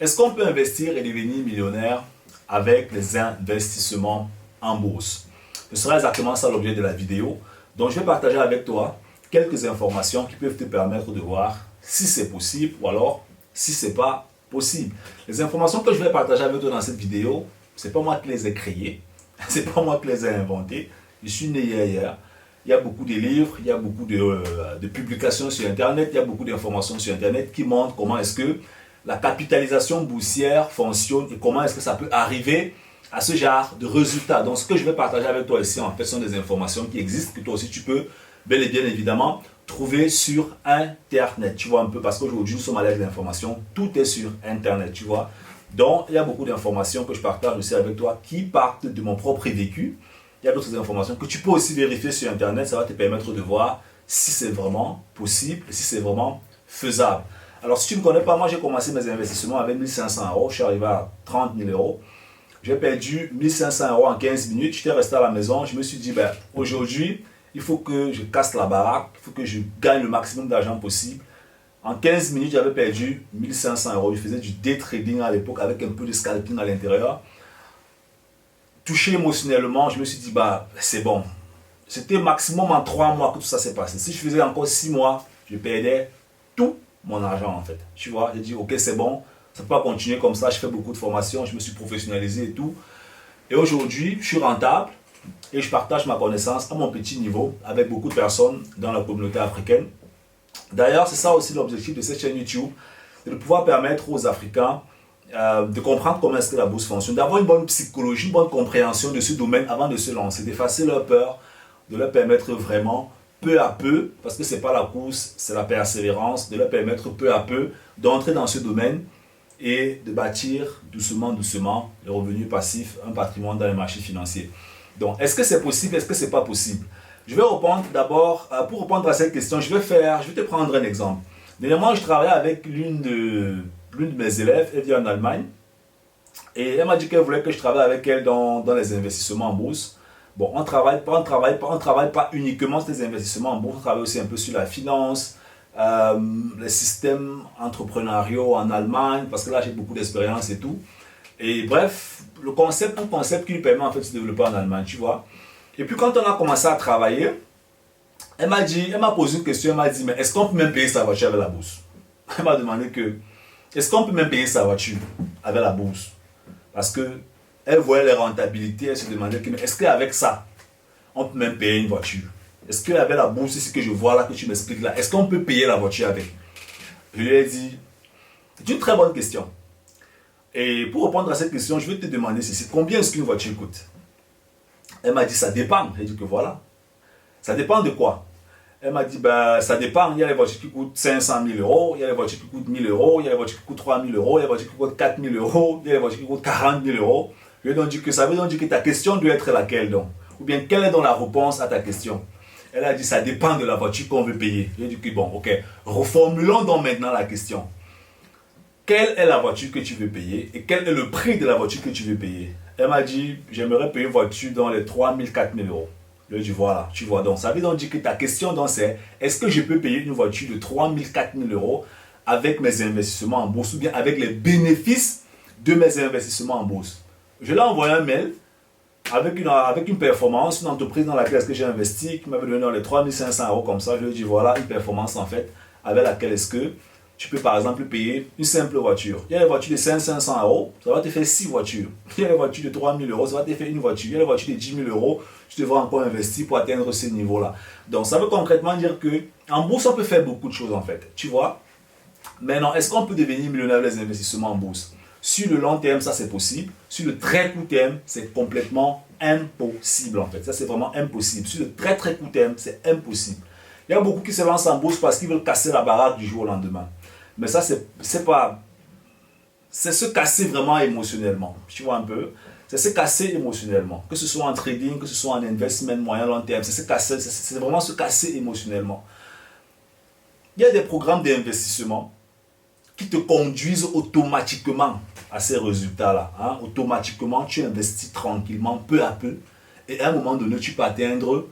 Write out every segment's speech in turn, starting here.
Est-ce qu'on peut investir et devenir millionnaire avec les investissements en bourse? Ce sera exactement ça l'objet de la vidéo. Donc je vais partager avec toi quelques informations qui peuvent te permettre de voir si c'est possible ou alors si c'est pas possible. Les informations que je vais partager avec toi dans cette vidéo, c'est pas moi qui les ai créées, c'est pas moi qui les ai inventées. Je suis né hier. Il y a beaucoup de livres, il y a beaucoup de publications sur Internet, il y a beaucoup d'informations sur Internet qui montrent comment est-ce que la capitalisation boursière fonctionne et comment est-ce que ça peut arriver à ce genre de résultats. Donc ce que je vais partager avec toi ici, en fait, sont des informations qui existent, que toi aussi tu peux bel et bien évidemment trouver sur Internet. Tu vois un peu, parce qu'aujourd'hui nous sommes à l'ère de l'information, tout est sur Internet, tu vois. Donc il y a beaucoup d'informations que je partage aussi avec toi qui partent de mon propre vécu. Il y a d'autres informations que tu peux aussi vérifier sur Internet, ça va te permettre de voir si c'est vraiment possible et si c'est vraiment faisable. Alors si tu ne me connais pas, moi j'ai commencé mes investissements avec 1500 euros, je suis arrivé à 30 000 euros. J'ai perdu 1500 euros en 15 minutes, j'étais resté à la maison, je me suis dit, ben, aujourd'hui, il faut que je casse la baraque, il faut que je gagne le maximum d'argent possible. En 15 minutes, j'avais perdu 1500 euros, je faisais du day trading à l'époque avec un peu de scalping à l'intérieur. Touché émotionnellement, je me suis dit, bah, c'est bon. C'était maximum en 3 mois que tout ça s'est passé. Si je faisais encore 6 mois, je perdais tout mon argent en fait. Tu vois, j'ai dit, ok, c'est bon, ça ne peut pas continuer comme ça. Je fais beaucoup de formations, je me suis professionnalisé et tout. Et aujourd'hui, je suis rentable et je partage ma connaissance à mon petit niveau avec beaucoup de personnes dans la communauté africaine. D'ailleurs, c'est ça aussi l'objectif de cette chaîne YouTube, c'est de pouvoir permettre aux Africains de comprendre comment est-ce que la bourse fonctionne, d'avoir une bonne psychologie, une bonne compréhension de ce domaine avant de se lancer, d'effacer leur peur, de leur permettre vraiment peu à peu, parce que ce n'est pas la course, c'est la persévérance, de leur permettre peu à peu d'entrer dans ce domaine et de bâtir doucement, doucement les revenus passifs, un patrimoine dans les marchés financiers. Donc, est-ce que c'est possible, est-ce que ce n'est pas possible? Je vais répondre d'abord, pour répondre à cette question, je vais te prendre un exemple. Dernièrement, je travaillais avec l'une de mes élèves, elle vit en Allemagne, et elle m'a dit qu'elle voulait que je travaille avec elle dans les investissements en bourse. Bon, on travaille pas uniquement sur les investissements en bourse, on travaille aussi un peu sur la finance, les systèmes entrepreneuriaux en Allemagne, parce que là j'ai beaucoup d'expérience et tout. Et bref, un concept qui lui permet en fait de se développer en Allemagne, tu vois. Et puis quand on a commencé à travailler, elle m'a posé une question, elle m'a dit, mais est-ce qu'on peut même payer sa voiture avec la bourse? Elle m'a demandé que, est-ce qu'on peut même payer sa voiture avec la bourse? Parce que elle voyait les rentabilités, elle se demandait que, est-ce qu'avec ça, on peut même payer une voiture? Est-ce qu'avec la bourse, c'est ce que je vois là, que tu m'expliques là, est-ce qu'on peut payer la voiture avec? Je lui ai dit, c'est une très bonne question. Et pour répondre à cette question, je vais te demander ceci, combien est-ce qu'une voiture coûte? Elle m'a dit, ça dépend. J'ai dit que voilà. Ça dépend de quoi? Elle m'a dit, ben, ça dépend. Il y a les voitures qui coûtent 500 000 euros, il y a les voitures qui coûtent 1000 euros, il y a les voitures qui coûtent 3 000 euros, il y a les voitures qui coûtent 4 000 euros, il y a les voitures qui coûtent 40 000 euros. Je lui ai donc dit que ça veut donc dire que ta question doit être laquelle donc? Ou bien quelle est donc la réponse à ta question? Elle a dit, ça dépend de la voiture qu'on veut payer. Je lui ai dit que bon, ok, reformulons donc maintenant la question. Quelle est la voiture que tu veux payer et quel est le prix de la voiture que tu veux payer? Elle m'a dit, j'aimerais payer une voiture dans les 3 000, 4 000 euros. Je lui ai dit, voilà, tu vois. Donc, ça veut donc dire que ta question donc c'est, est-ce que je peux payer une voiture de 3 000, 4 000 euros avec mes investissements en bourse ou bien avec les bénéfices de mes investissements en bourse? Je lui ai envoyé un mail avec une performance, une entreprise dans laquelle j'ai investi qui m'avait donné les 3 500 euros comme ça. Je lui ai dit, voilà une performance en fait avec laquelle est-ce que tu peux par exemple payer une simple voiture. Il y a les voitures de 500 euros, ça va te faire 6 voitures. Il y a les voitures de 3 000 euros, ça va te faire une voiture. Il y a les voitures de 10 000 euros, tu devras encore investir pour atteindre ce niveau-là. Donc ça veut concrètement dire que en bourse, on peut faire beaucoup de choses en fait. Tu vois? Maintenant, est-ce qu'on peut devenir millionnaire avec les investissements en bourse? Sur le long terme, ça c'est possible. Sur le très court terme, c'est complètement impossible en fait. Ça c'est vraiment impossible. Sur le très très court terme, c'est impossible. Il y a beaucoup qui se lancent en bourse parce qu'ils veulent casser la baraque du jour au lendemain. Mais ça, c'est se casser vraiment émotionnellement. Tu vois un peu? C'est se casser émotionnellement. Que ce soit en trading, que ce soit en investment moyen long terme, c'est vraiment se casser émotionnellement. Il y a des programmes d'investissement qui te conduisent automatiquement à ces résultats-là. Hein? Automatiquement, tu investis tranquillement, peu à peu, et à un moment donné, tu peux atteindre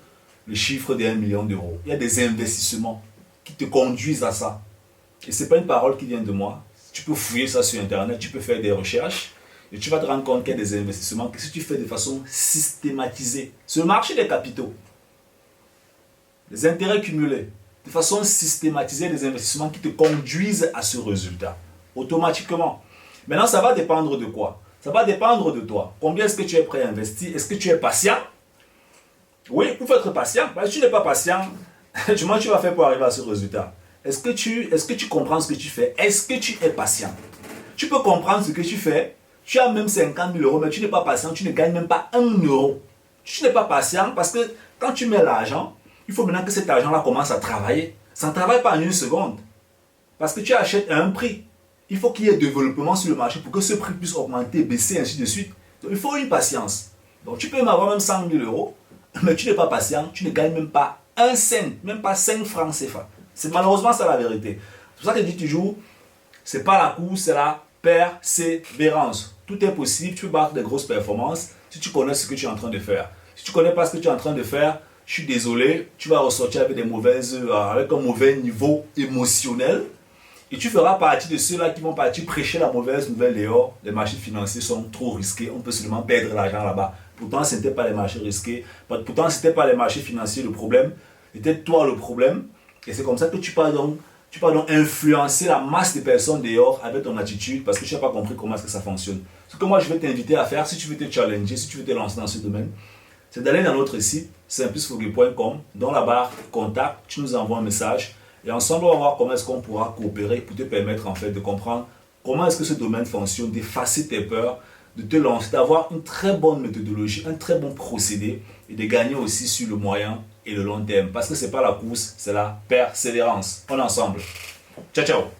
le chiffre d'1 million d'euros. Il y a des investissements qui te conduisent à ça. Et ce n'est pas une parole qui vient de moi. Tu peux fouiller ça sur Internet, tu peux faire des recherches et tu vas te rendre compte qu'il y a des investissements que si tu fais de façon systématisée, sur le marché des capitaux, les intérêts cumulés, de façon systématisée, des investissements qui te conduisent à ce résultat, automatiquement. Maintenant, ça va dépendre de quoi? Ça va dépendre de toi. Combien est-ce que tu es prêt à investir? Est-ce que tu es patient? Oui, il faut être patient. Parce que si tu n'es pas patient, comment tu vas faire pour arriver à ce résultat? Est-ce que tu comprends ce que tu fais? Est-ce que tu es patient? Tu peux comprendre ce que tu fais. Tu as même 50 000 euros, mais tu n'es pas patient. Tu ne gagnes même pas 1 euro. Tu n'es pas patient parce que quand tu mets l'argent, il faut maintenant que cet argent-là commence à travailler. Ça ne travaille pas en une seconde. Parce que tu achètes à un prix. Il faut qu'il y ait développement sur le marché pour que ce prix puisse augmenter, baisser, ainsi de suite. Donc, il faut une patience. Donc, tu peux même avoir même 100 000 euros, mais tu n'es pas patient, tu ne gagnes même pas 1 cent, même pas 5 francs CFA. C'est malheureusement ça la vérité. C'est pour ça que je dis toujours, c'est pas la course, c'est la persévérance. Tout est possible, tu peux battre des grosses performances si tu connais ce que tu es en train de faire. Si tu ne connais pas ce que tu es en train de faire, je suis désolé, tu vas ressortir avec avec un mauvais niveau émotionnel. Et tu feras partie de ceux-là qui vont partir prêcher la mauvaise nouvelle dehors. Les marchés financiers sont trop risqués, on peut seulement perdre l'argent là-bas. Pourtant, ce n'était pas les marchés risqués, pourtant, ce n'était pas les marchés financiers le problème, c'était toi le problème. Et c'est comme ça que tu peux donc influencer la masse de personnes dehors avec ton attitude parce que tu n'as pas compris comment est-ce que ça fonctionne. Ce que moi je vais t'inviter à faire, si tu veux te challenger, si tu veux te lancer dans ce domaine, c'est d'aller dans notre site simplusfogui.com, dans la barre contact, tu nous envoies un message. Et ensemble, on va voir comment est-ce qu'on pourra coopérer pour te permettre en fait de comprendre comment est-ce que ce domaine fonctionne, d'effacer tes peurs, de te lancer, d'avoir une très bonne méthodologie, un très bon procédé et de gagner aussi sur le moyen et le long terme. Parce que ce n'est pas la course, c'est la persévérance. On est ensemble. Ciao, ciao.